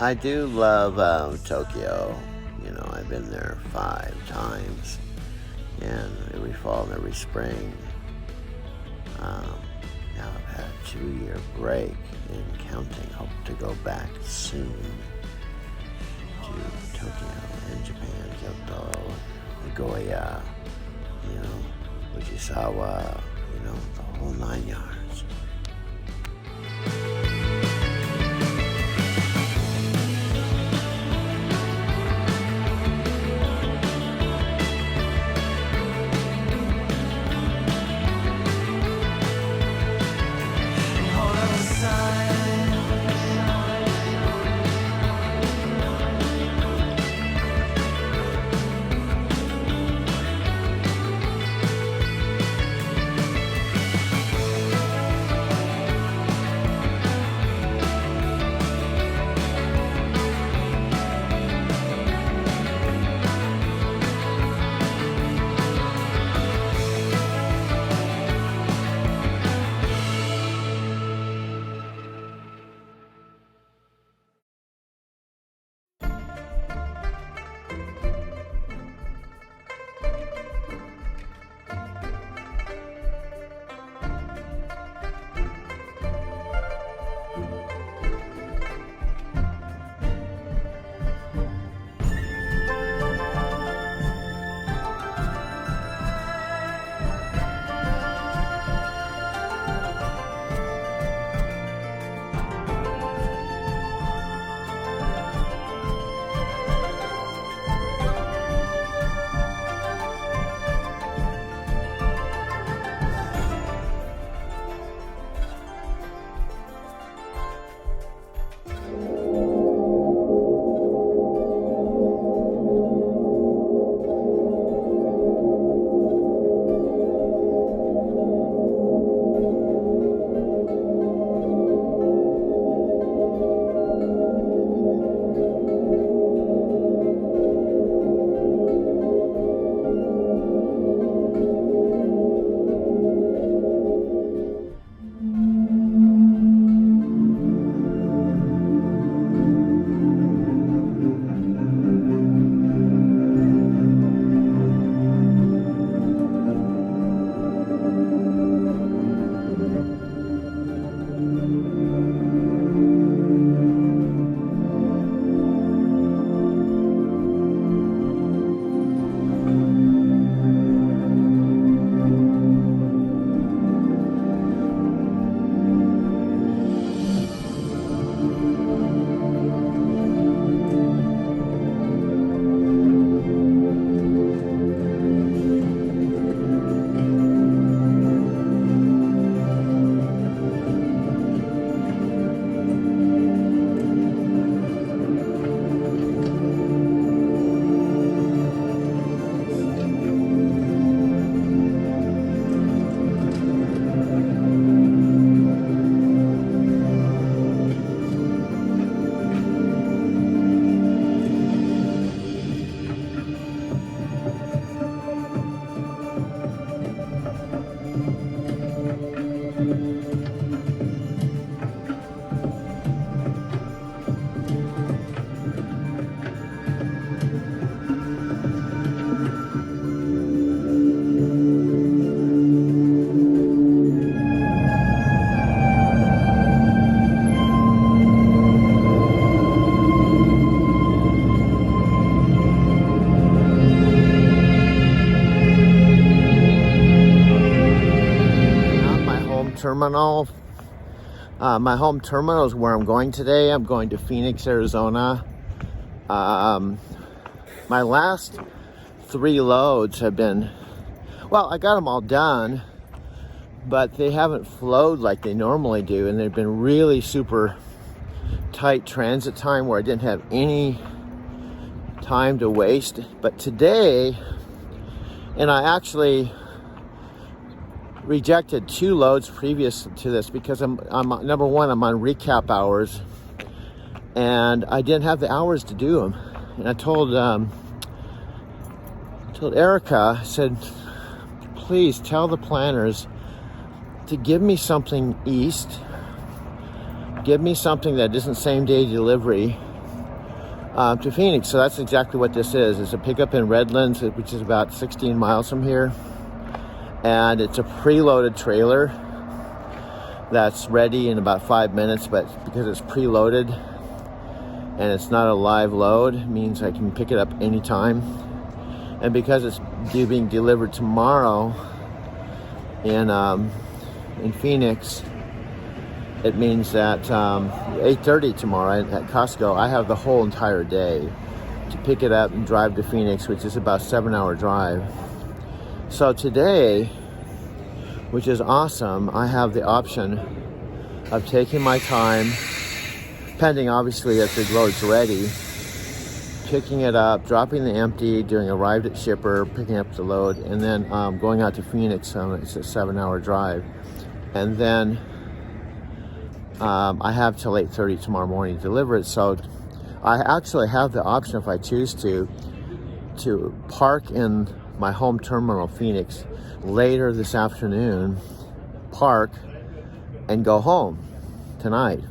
I do love Tokyo. You know, I've been there 5 times, and every fall and every spring. Now I've had a 2-year break and counting. Hope to go back soon to Tokyo and Japan, Kyoto, Nagoya, Fujisawa, the whole 9 yards. Terminal. My home terminal is where I'm going today. I'm going to Phoenix, Arizona. My last 3 loads have been, I got them all done, but they haven't flowed like they normally do, and they've been really super tight transit time where I didn't have any time to waste. But today, and I actually rejected 2 loads previous to this because I'm number one, I'm on recap hours, and I didn't have the hours to do them. And I told Erica, I said, please tell the planners to give me something east, give me something that isn't same day delivery, to Phoenix. So that's exactly what this is. It's a pickup in Redlands, which is about 16 miles from here. And it's a preloaded trailer that's ready in about 5 minutes, but because it's preloaded and it's not a live load, it means I can pick it up anytime. And because it's being delivered tomorrow in Phoenix, it means that 8:30 tomorrow at Costco, I have the whole entire day to pick it up and drive to Phoenix, which is about a 7-hour drive. So today, which is awesome, I have the option of taking my time, pending obviously that the load's ready, picking it up, dropping the empty, doing arrived at shipper, picking up the load, and then going out to Phoenix. It's a 7-hour drive. And then I have till 8:30 tomorrow morning to deliver it. So I actually have the option, if I choose to park in my home terminal, Phoenix, later this afternoon, park, and go home tonight.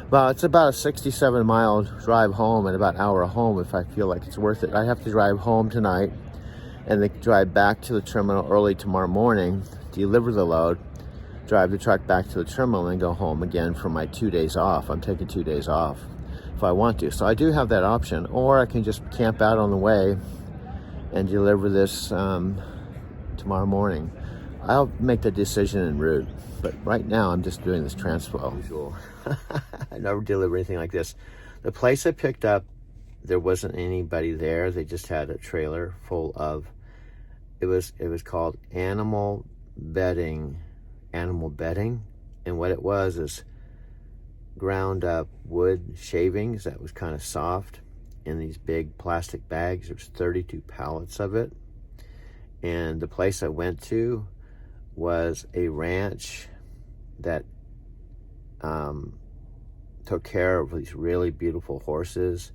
Well, it's about a 67-mile drive home and about an hour home if I feel like it's worth it. I have to drive home tonight and then drive back to the terminal early tomorrow morning, deliver the load, drive the truck back to the terminal, and go home again for my 2 days off. I'm taking 2 days off if I want to. So I do have that option. Or I can just camp out on the way and deliver this tomorrow morning. I'll make the decision en route. But right now, I'm just doing this TransFlow. Usual. I never deliver anything like this. The place I picked up, there wasn't anybody there. They just had a trailer full of, it was called animal bedding. And what it was is ground up wood shavings that was kind of soft in these big plastic bags. There's 32 pallets of it. And the place I went to was a ranch that took care of these really beautiful horses,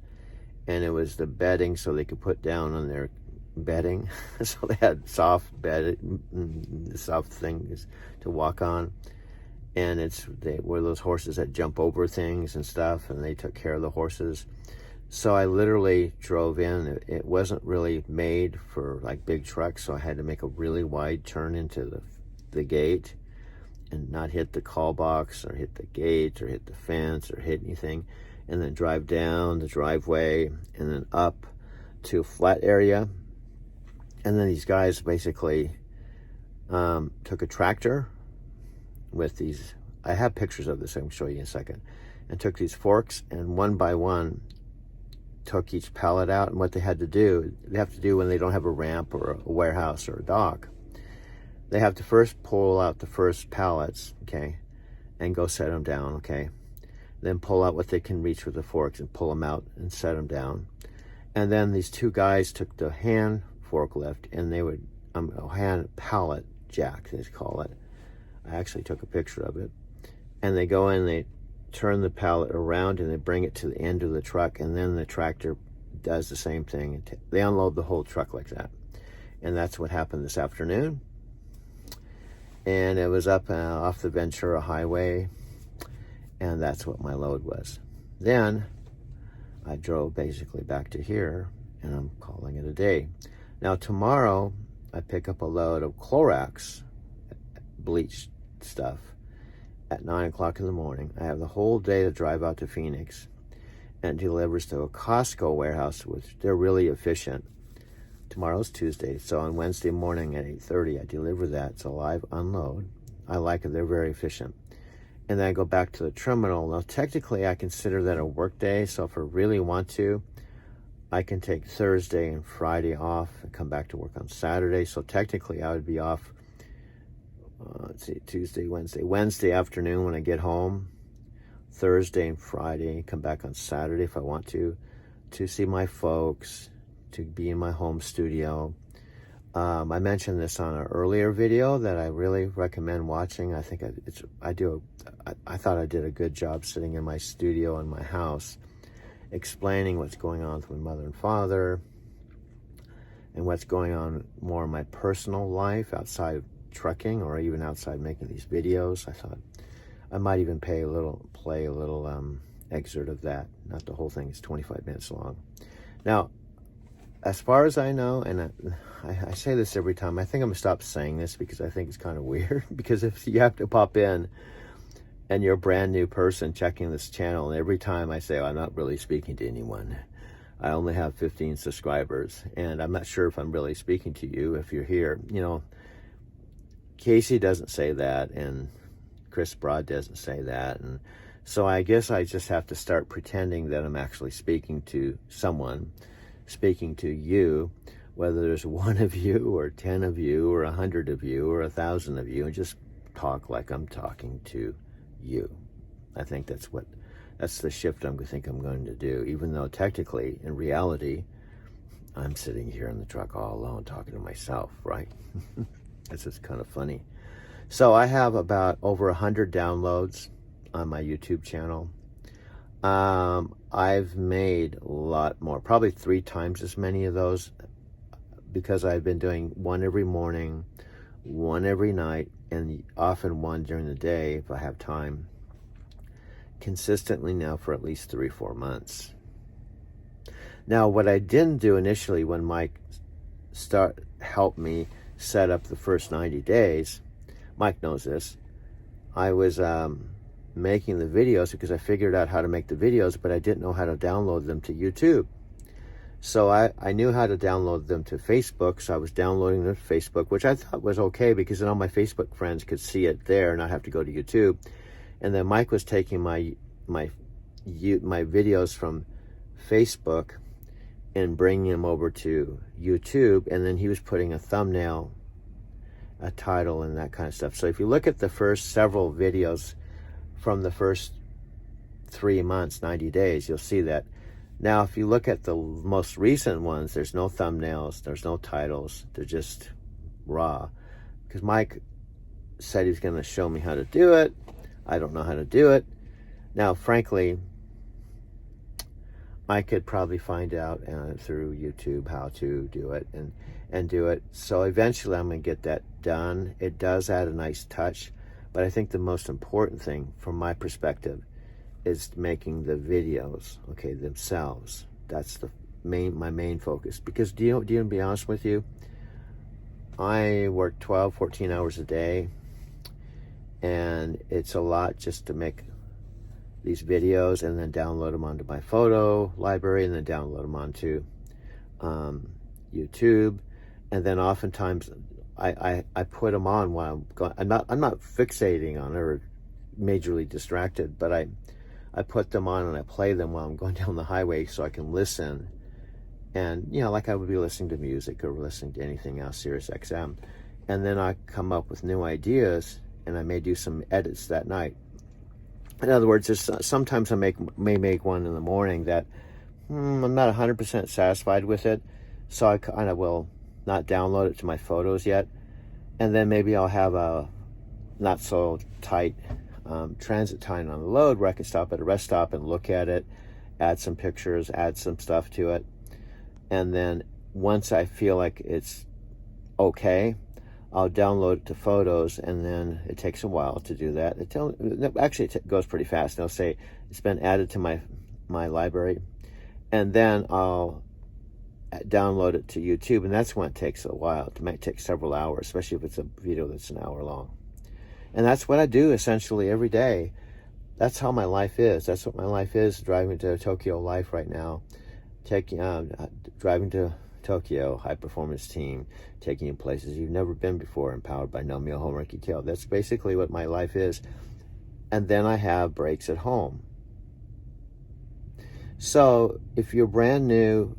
and it was the bedding so they could put down on their bedding. So they had soft things to walk on, and they were those horses that jump over things and stuff, and they took care of the horses. So I literally drove in. It wasn't really made for like big trucks, so I had to make a really wide turn into the gate and not hit the call box or hit the gate or hit the fence or hit anything, and then drive down the driveway and then up to a flat area. And then these guys basically took a tractor with these, I have pictures of this I can show you in a second, and took these forks and one by one took each pallet out. And what they have to do when they don't have a ramp or a warehouse or a dock, they have to first pull out the first pallets, okay, and go set them down, okay. Then pull out what they can reach with the forks and pull them out and set them down. And then these two guys took the hand forklift, and they would, a hand pallet jack, they call it. I actually took a picture of it. And they go in, they turn the pallet around, and they bring it to the end of the truck, and then the tractor does the same thing. They unload the whole truck like that. And that's what happened this afternoon. And it was up off the Ventura Highway, and that's what my load was. Then I drove basically back to here, and I'm calling it a day. Now tomorrow, I pick up a load of Clorox bleach stuff at 9 o'clock in the morning. I have the whole day to drive out to Phoenix, and it delivers to a Costco warehouse, which they're really efficient. Tomorrow's Tuesday, so on Wednesday morning at 8:30, I deliver that. It's a live unload. I like it. They're very efficient. And then I go back to the terminal. Now, technically, I consider that a work day, so if I really want to, I can take Thursday and Friday off and come back to work on Saturday. So technically, I would be off, Tuesday, Wednesday afternoon when I get home, Thursday and Friday, come back on Saturday if I want to see my folks, to be in my home studio. I mentioned this on an earlier video that I really recommend watching. I think I thought I did a good job sitting in my studio in my house, explaining what's going on with my mother and father, and what's going on more in my personal life outside of trucking or even outside making these videos. I thought I might even play a little excerpt of that. Not the whole thing. It's 25 minutes long. Now, as far as I know, and I say this every time, I think I'm going to stop saying this because I think it's kind of weird. Because if you have to pop in and you're a brand new person checking this channel, and every time I say, I'm not really speaking to anyone, I only have 15 subscribers, and I'm not sure if I'm really speaking to you if you're here. You know, Casey doesn't say that, and Chris Broad doesn't say that, and so I guess I just have to start pretending that I'm actually speaking to someone, speaking to you, whether there's 1 of you or 10 of you or 100 of you or 1,000 of you, and just talk like I'm talking to you. I think that's the shift I think I'm going to do, even though technically, in reality, I'm sitting here in the truck all alone talking to myself, right? This is kind of funny. So I have about over 100 downloads on my YouTube channel. I've made a lot more, probably 3 times as many of those, because I've been doing one every morning, one every night, and often one during the day if I have time, consistently now for at least 3 or 4 months. Now, what I didn't do initially when Mike helped me set up the first 90 days, Mike knows this, I was making the videos because I figured out how to make the videos, but I didn't know how to download them to YouTube. So I knew how to download them to Facebook, so I was downloading them to Facebook, which I thought was okay because then all my Facebook friends could see it there and not have to go to YouTube. And then Mike was taking my videos from Facebook and bringing them over to YouTube, and then he was putting a thumbnail, a title, and that kind of stuff. So if you look at the first several videos from the first 3 months, 90 days, you'll see that. Now, if you look at the most recent ones, there's no thumbnails, there's no titles, they're just raw. Because Mike said he's going to show me how to do it. I don't know how to do it. Now, frankly, I could probably find out through YouTube how to do it and do it. So eventually I'm going to get that done. It does add a nice touch, but I think the most important thing from my perspective is making the videos, okay, themselves. That's my main focus. Because do you to be honest with you, I work 12, 14 hours a day, and it's a lot just to make these videos and then download them onto my photo library and then download them onto YouTube. And then oftentimes I put them on while I'm going. I'm not fixating on it or majorly distracted, but I put them on and I play them while I'm going down the highway so I can listen. And, you know, like I would be listening to music or listening to anything else, Sirius XM. And then I come up with new ideas, and I may do some edits that night. In other words, sometimes I may make one in the morning that I'm not 100% satisfied with it, so I kind of will not download it to my photos yet. And then maybe I'll have a not so tight transit time on the load where I can stop at a rest stop and look at it, add some pictures, add some stuff to it. And then once I feel like it's okay, I'll download it to photos, and then it takes a while to do that. Actually, it goes pretty fast. They'll say it's been added to my library, and then I'll download it to YouTube, and that's when it takes a while. It might take several hours, especially if it's a video that's an hour long. And that's what I do essentially every day. That's how my life is. That's what my life is, driving to Tokyo Life right now. Driving to Tokyo, high performance team, taking you places you've never been before, empowered by Nomio Homeriki Kyo. That's basically what my life is. And then I have breaks at home. So if you're brand new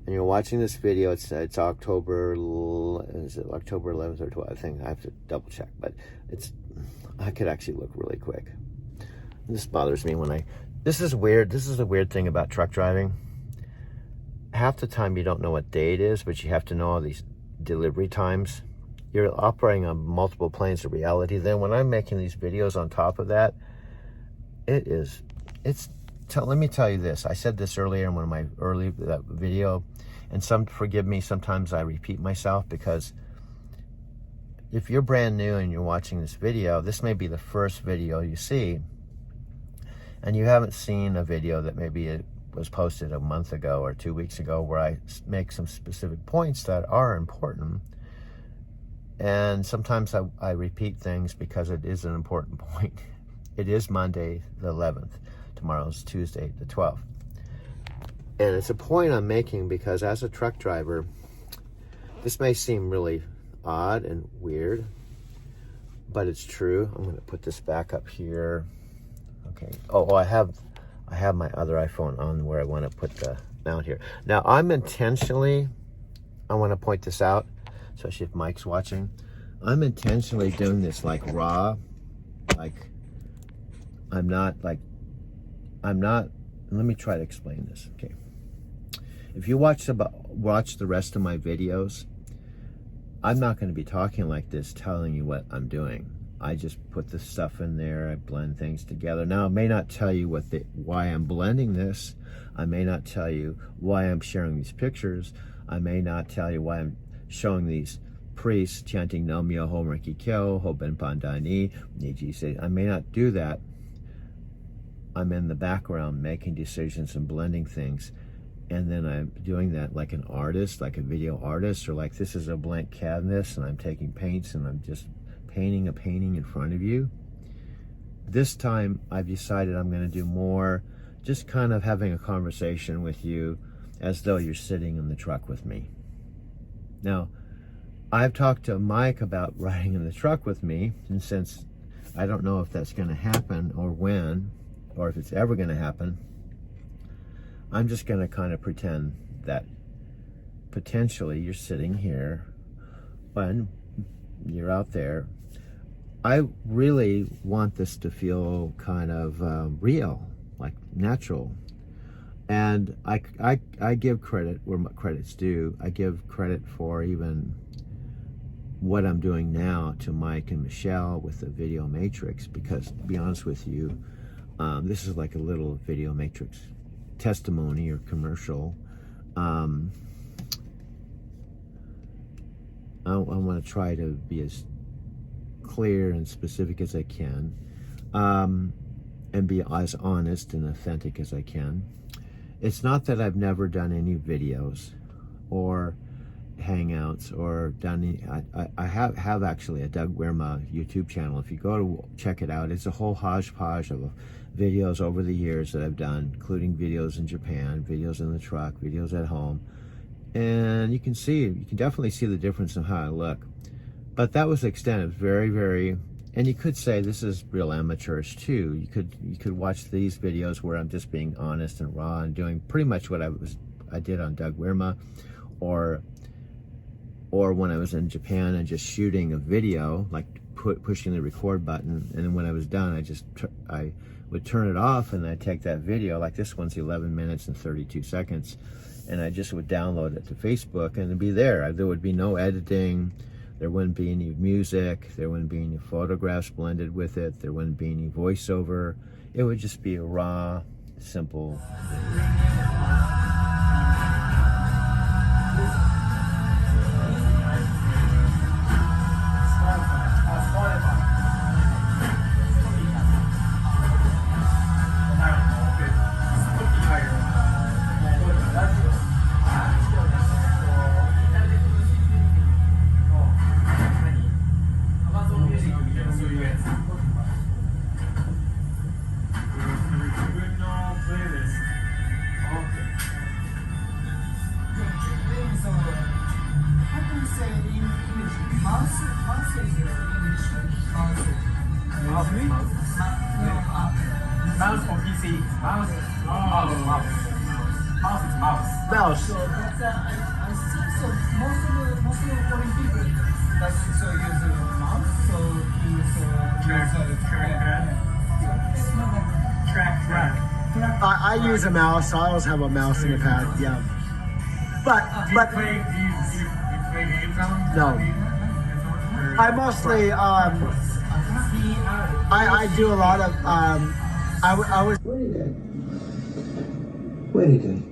and you're watching this video, it's October 11th or 12th? I think I have to double check, but I could actually look really quick. This bothers me this is weird. This is a weird thing about truck driving. Half the time you don't know what day it is, but you have to know all these delivery times. You're operating on multiple planes of reality. Then when I'm making these videos on top of that, let me tell you this. I said this earlier in one of my early video, and forgive me, sometimes I repeat myself, because if you're brand new and you're watching this video, this may be the first video you see. and you haven't seen a video that maybe it was posted a month ago or 2 weeks ago where I make some specific points that are important, and sometimes I repeat things because it is an important point. It is Monday the 11th. Tomorrow's Tuesday the 12th. And it's a point I'm making because as a truck driver, this may seem really odd and weird, but it's true. I'm going to put this back up here. Okay. Oh, I have my other iPhone on where I want to put the mount here. Now, I want to point this out, especially if Mike's watching. I'm intentionally doing this like raw, like let me try to explain this. Okay. If you watch the rest of my videos, I'm not going to be talking like this, telling you what I'm doing. I just put the stuff in there. I blend things together. Now, I may not tell you why I'm blending this. I may not tell you why I'm sharing these pictures. I may not tell you why I'm showing these priests chanting Nam Myoho Renge Kyo, Hoben Pandani, Niji say. I may not do that. I'm in the background making decisions and blending things. And then I'm doing that like an artist, like a video artist, or like this is a blank canvas and I'm taking paints and I'm just painting a painting in front of you. This time I've decided I'm going to do more just kind of having a conversation with you as though you're sitting in the truck with me. Now, I've talked to Mike about riding in the truck with me, and since I don't know if that's going to happen or when, or if it's ever going to happen, I'm just going to kind of pretend that potentially you're sitting here when you're out there. I really want this to feel kind of real, like natural. And I give credit where credit's due. I give credit for even what I'm doing now to Mike and Michelle with the Video Matrix, because to be honest with you, this is like a little Video Matrix testimony or commercial. I want to try to be as clear and specific as I can, and be as honest and authentic as I can. It's not that I've never done any videos or hangouts or done any, I have actually a Doug Wirma YouTube channel. If you go to check it out, it's a whole hodgepodge of videos over the years that I've done, including videos in Japan, videos in the truck, videos at home. And you can definitely see the difference in how I look. But that was the extent. It was very, very, and you could say this is real amateurish too. You could watch these videos where I'm just being honest and raw and doing pretty much what I did on Doug Wirma, or when I was in Japan and just shooting a video, like pushing the record button, and then when I was done, I would turn it off and I'd take that video, like this one's 11 minutes and 32 seconds, and I just would download it to Facebook and it'd be there. There would be no editing. There wouldn't be any music. There wouldn't be any photographs blended with it. There wouldn't be any voiceover. It would just be a raw, simple video. Mouse for PC. Mouse. Mouse. So that's I think so. Most of the recording people use a mouse. So Track. I use a mouse. I always have a mouse and a pad. Yeah. But Do you play games on? no. I mostly I do a lot of I was. What are you doing?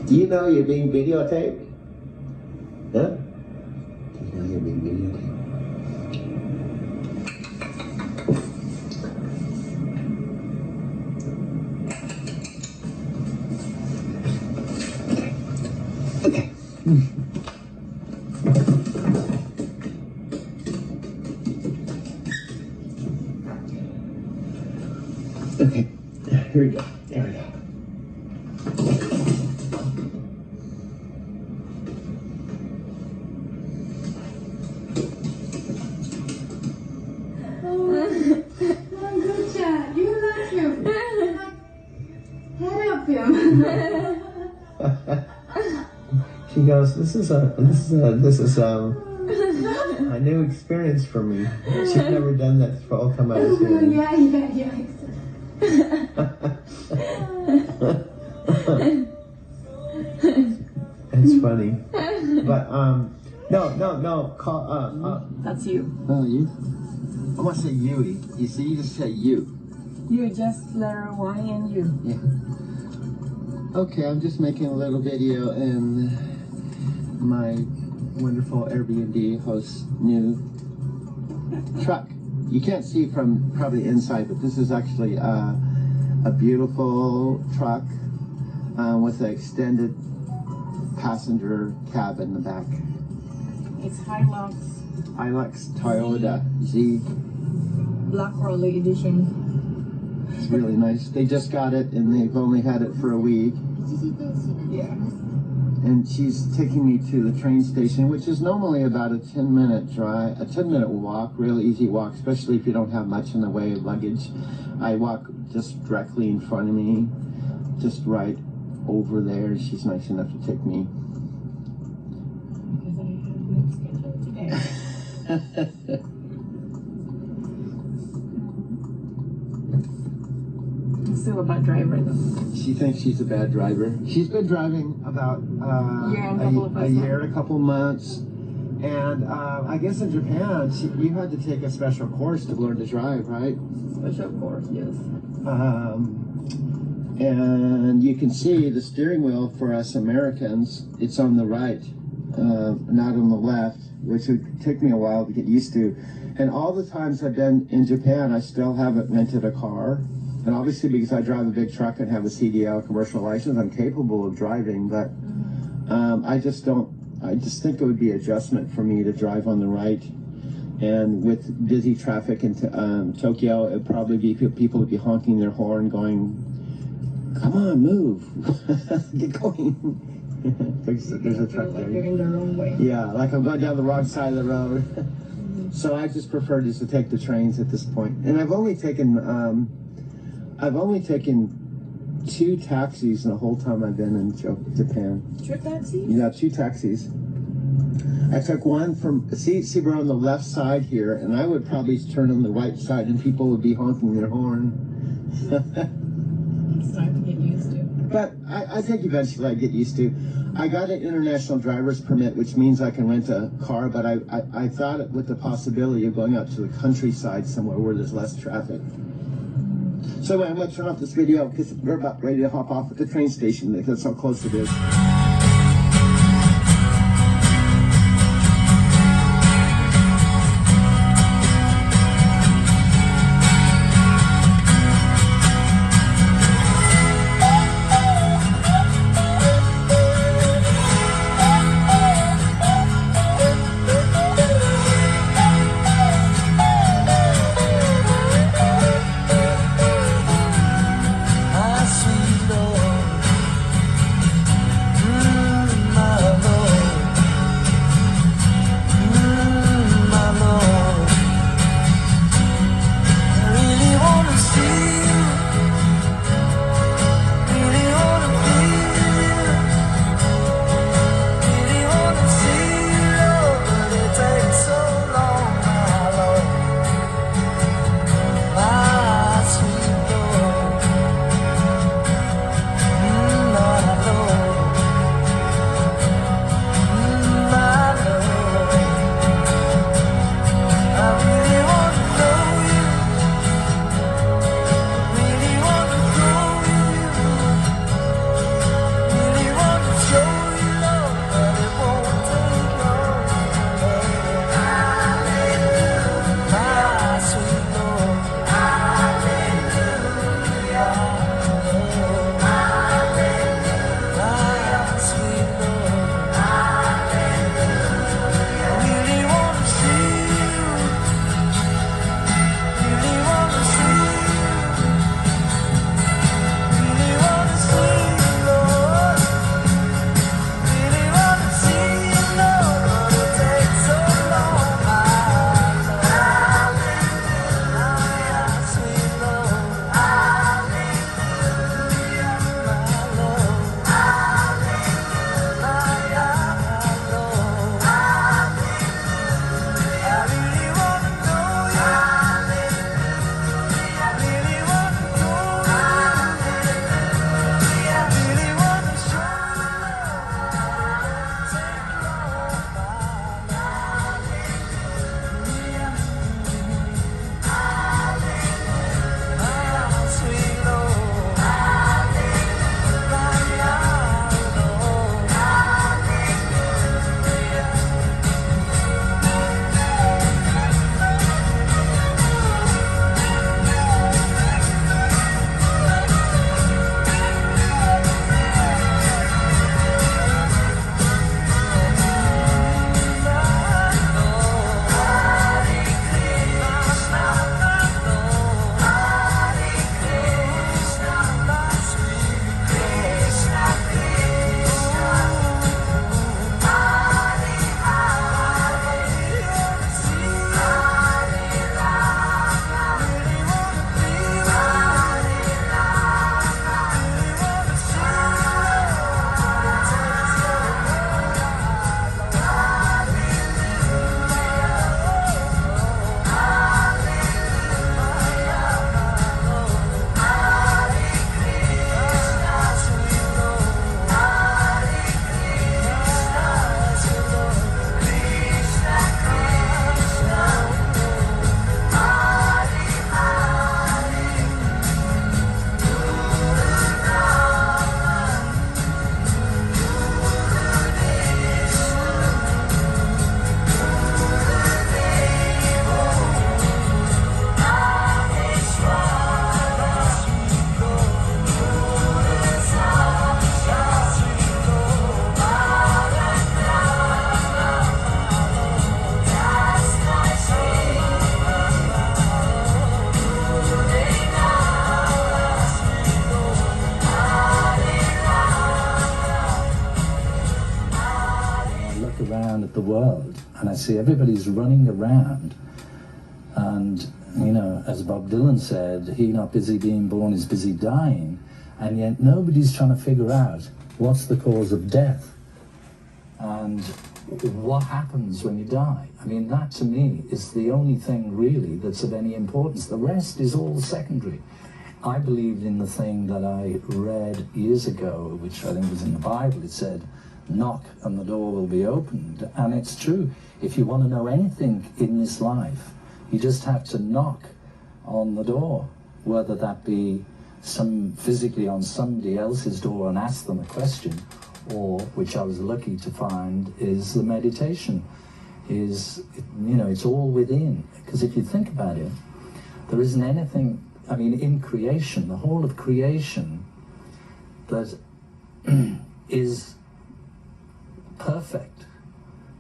Do you know you're being videotaped? Huh? Okay, here we go. There we go. Oh, good job. You like him. Head up him. She goes, this is a new experience for me. She's never done that for all time I was here. Yeah. It's funny. But no, call That's you. oh you? I want to say Yui. You see, you just say you. You just letter Y and U. Yeah. Okay, I'm just making a little video in my wonderful Airbnb host's new truck. You can't see from probably inside, but this is actually a beautiful truck with an extended passenger cab in the back. It's Hilux Hilux Toyota Z. Black Raleigh Edition. It's really nice. They just got it and they've only had it for a week. Yeah. And she's taking me to the train station, which is normally about a 10-minute drive, a 10-minute walk, real easy walk, especially if you don't have much in the way of luggage. I walk just directly in front of me, just right over there. She's nice enough to take me. Because I have no schedule today. I'm still a bad driver though. She thinks she's a bad driver. She's been driving about a year and a couple months. And I guess in Japan, you had to take a special course to learn to drive, right? Special course, yes. And you can see the steering wheel for us Americans, it's on the right, not on the left, which would take me a while to get used to. And all the times I've been in Japan, I still haven't rented a car. And obviously because I drive a big truck and have a CDL commercial license, I'm capable of driving, but I just think it would be adjustment for me to drive on the right. And with busy traffic in Tokyo, it'd probably be people would be honking their horn going, come on, move, get going. there's a truck there. You're in the wrong way. Yeah, like I'm going down the wrong side of the road. So I just prefer just to take the trains at this point. And I've only taken 2 taxis in the whole time I've been in Japan. 2 taxis? Yeah, 2 taxis. I took one from, see we're on the left side here, and I would probably turn on the right side and people would be honking their horn. It's time to get used to. But I think eventually I get used to. I got an international driver's permit, which means I can rent a car, but I thought it with the possibility of going out to the countryside somewhere where there's less traffic. So anyway, I'm going to turn off this video because we're about ready to hop off at the train station. That's how close it is. the world and I see everybody's running around, and you know, as Bob Dylan said, he not busy being born is busy dying, and yet nobody's trying to figure out what's the cause of death and what happens when you die. I mean, that to me is the only thing really that's of any importance. The rest is all secondary. I believed in the thing that I read years ago, which I think was in the Bible. It said, knock and the door will be opened. And it's true. If you want to know anything in this life, you just have to knock on the door, whether that be physically on somebody else's door and ask them a question, or, which I was lucky to find, is the meditation. It's all within. Because if you think about it, there isn't anything, I mean, in creation, the whole of creation, that is perfect.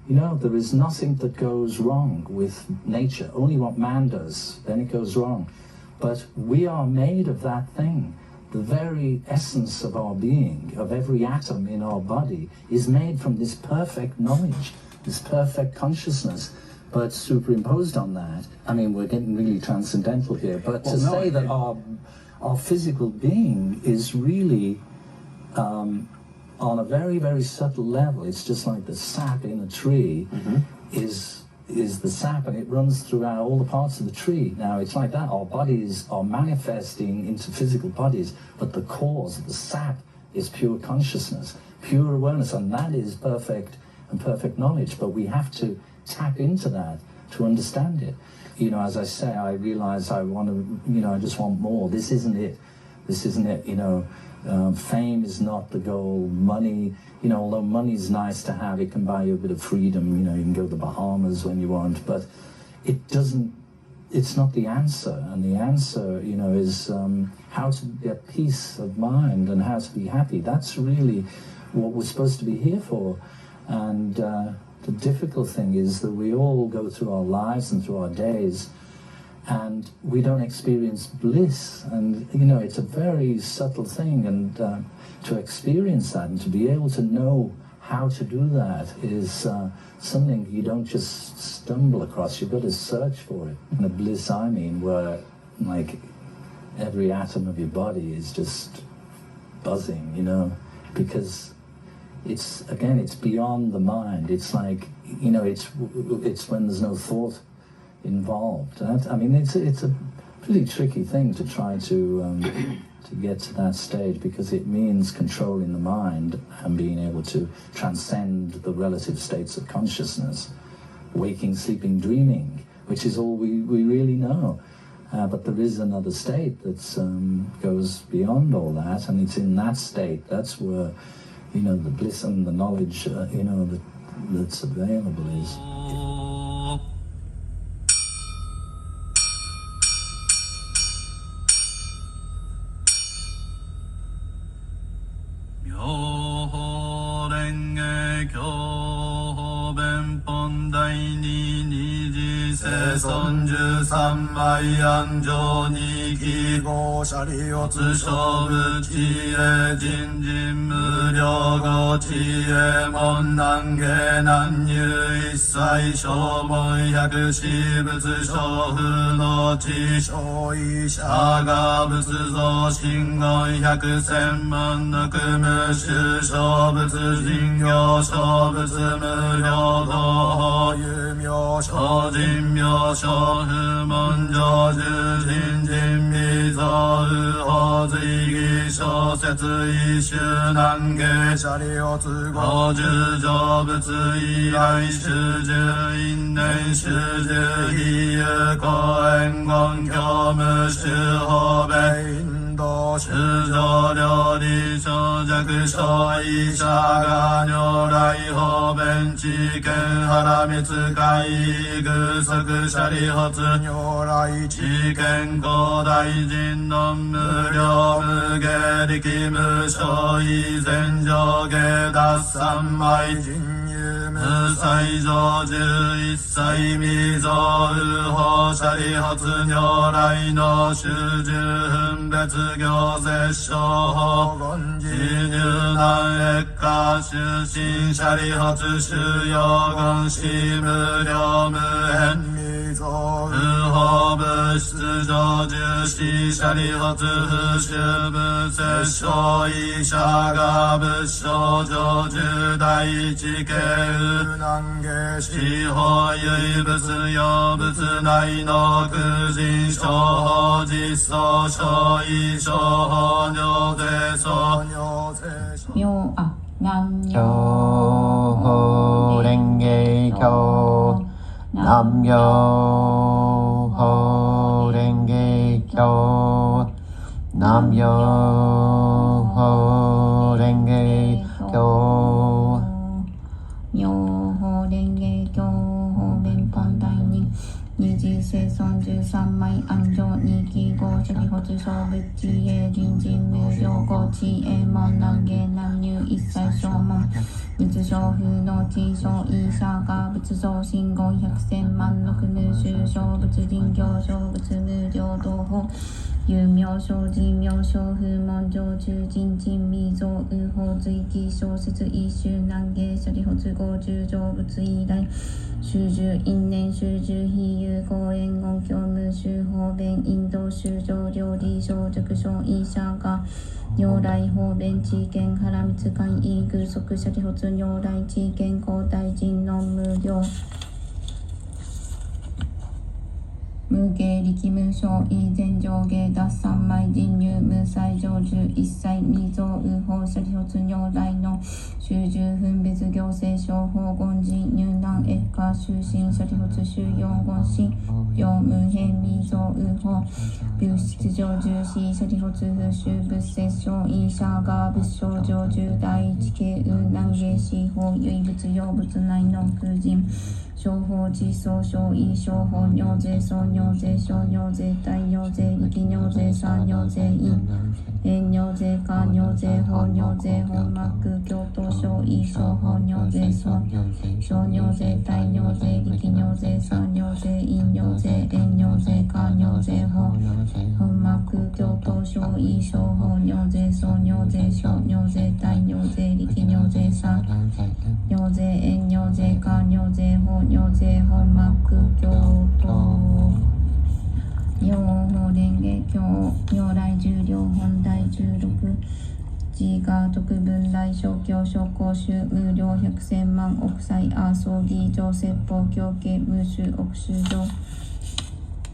You know, there is nothing that goes wrong with nature. Only what man does, then it goes wrong. But we are made of that thing. The very essence of our being, of every atom in our body, is made from this perfect knowledge, this perfect consciousness. But superimposed on that, I mean, we're getting really transcendental here, but that our physical being is really on a very, very subtle level. It's just like the sap in a tree is the sap, and it runs throughout all the parts of the tree. Now, it's like that. Our bodies are manifesting into physical bodies, but the cause, the sap, is pure consciousness, pure awareness, and that is perfect and perfect knowledge. But we have to tap into that to understand it. You know, as I say, I realize I want to, you know, I just want more. This isn't it. This isn't it, you know. Fame is not the goal. Money, you know, although money's nice to have, it can buy you a bit of freedom. You know, you can go to the Bahamas when you want, but it doesn't, it's not the answer. And the answer, you know, is how to get peace of mind and how to be happy. That's really what we're supposed to be here for. And the difficult thing is that we all go through our lives and through our days, and we don't experience bliss. And, you know, it's a very subtle thing, and to experience that and to be able to know how to do that is something you don't just stumble across. You've got to search for it. And the bliss, I mean, where, like, every atom of your body is just buzzing, you know, because it's, again, it's beyond the mind. It's like, you know, it's when there's no thought involved. I mean, it's a pretty tricky thing to try to get to that stage, because it means controlling the mind and being able to transcend the relative states of consciousness, waking, sleeping, dreaming, which is all we really know. But there is another state that goes beyond all that, and it's in that state, that's where, you know, the bliss and the knowledge, you know, that's available is. 無罪上11歳未曾有放射理発如来の種々分別行絶症法自入難劣化出身者理発収容言子無量無変未曾有法物質上重視者理発不修無摂生医者が仏性上重大一系有難下司法唯物用物内の空人商法実相小異商法尿税相尿税南教法蓮華経南無法蓮華経南無法蓮華経妙法蓮華経法弁本大人二次生存13枚安城二期合諸理発小仏地営臨時無料合地営門南下南入一切小門日小風の地小医者が仏像信号百千万六無修小仏林行小仏無料同法有名小寺名小風門上中人珍未造右法随記小説一周南下諸理発合十成仏以来修十因縁修十非有公演音響無修法弁印度修上料理小熟小医者が如来法弁知見原密観意偶則諸理発如来知見皇大神論無料無芸力無償意前上下脱三枚人入無祭上十一切未造右法諸理発如来の修十分別行政商法言人入難越下修身諸理発修養言心両無変未造右法物質上重視諸理発不修仏摂生医者が仏性上重第一系右難下司法唯物用物内の空人小法実相小医小法尿税総尿税小尿税大尿税力尿税三尿税陰遠尿税下尿税法尿税本膜教頭小医小法尿税小尿税大尿税力尿税三尿税陰尿税遠尿税下尿税法本膜教頭小医小法尿税小尿税小尿税大尿税力尿税三尿税遠尿税下尿税法尿税本膜教頭妙法蓮華経如来十両本第16自我特分大小教小公衆無料百千万億歳阿葬儀上説法教系無臭億衆上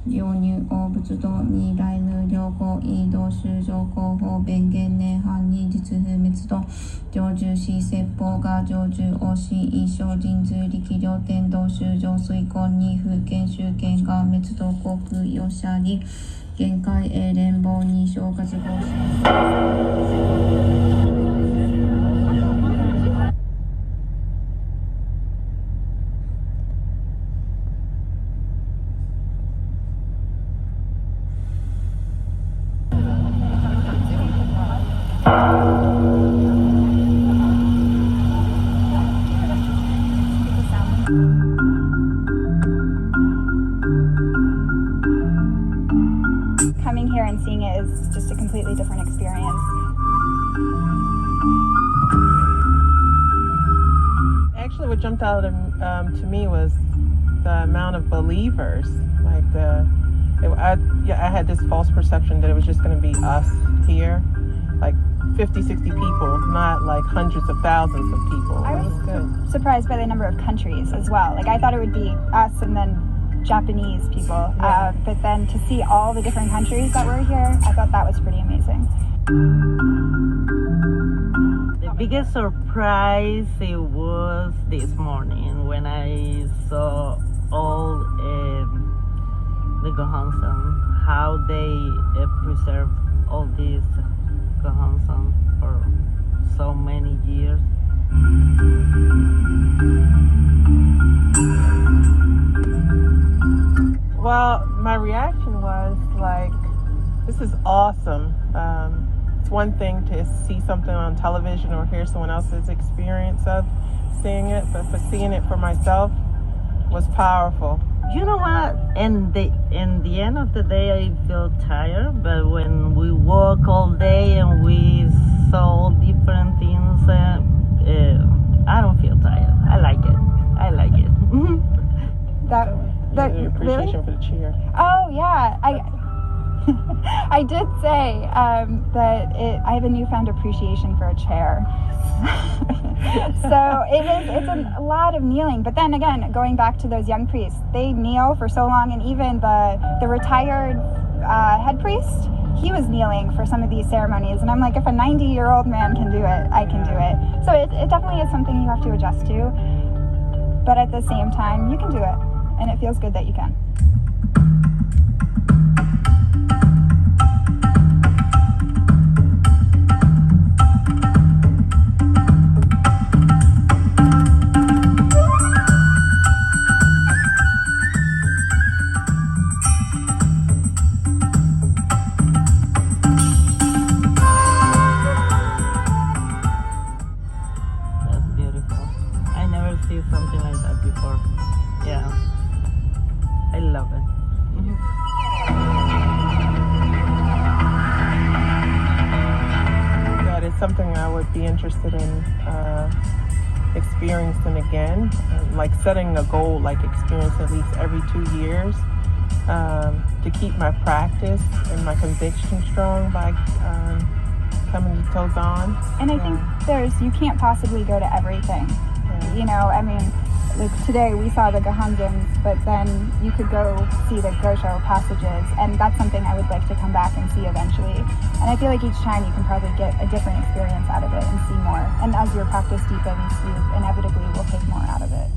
両入大仏道二来無料法移動修上広報弁言年半に実不滅度上重視説法が上重王子一生人数力量天道修上水根に風見集権が滅度航空よしゃり限界永連邦に消活合Coming here and seeing it is just a completely different experience. Actually, what jumped out to me was the amount of believers. Like I had this false perception that it was just going to be us here, like 50, 60 people, not like hundreds of thousands of people. I was surprised by the number of countries as well. Like I thought it would be us and then Japanese people, but then to see all the different countries that were here, I thought that was pretty amazing. The biggest surprise it was this morning when I saw all the Gohonsan, how they preserve all these Gohonsan for so many years. Well, my reaction was like, this is awesome. It's one thing to see something on television or hear someone else's experience of seeing it, but for seeing it for myself was powerful. You know what? In the end of the day, I feel tired. But when we walk all day and we saw different things, I don't feel tired. I like it. I like it. The appreciation for the chair. Oh yeah, I did say that I have a newfound appreciation for a chair. So it's a lot of kneeling. But then again, going back to those young priests, they kneel for so long, and even the retired head priest, he was kneeling for some of these ceremonies. And I'm like, if a 90-year-old man can do it, I can do it. So it definitely is something you have to adjust to. But at the same time, you can do it, and it feels good that you can. That's beautiful. I never see something like that before. Yeah. I love it. That is something I would be interested in experiencing again, like setting a goal, like experience at least every 2 years, to keep my practice and my conviction strong by coming to Tozan. And I think you can't possibly go to everything. You know, I mean, like today we saw the Gahanzins, but then you could go see the Gosho passages, and that's something I would like to come back and see eventually. And I feel like each time you can probably get a different experience out of it and see more. And as your practice deepens, you inevitably will take more out of it.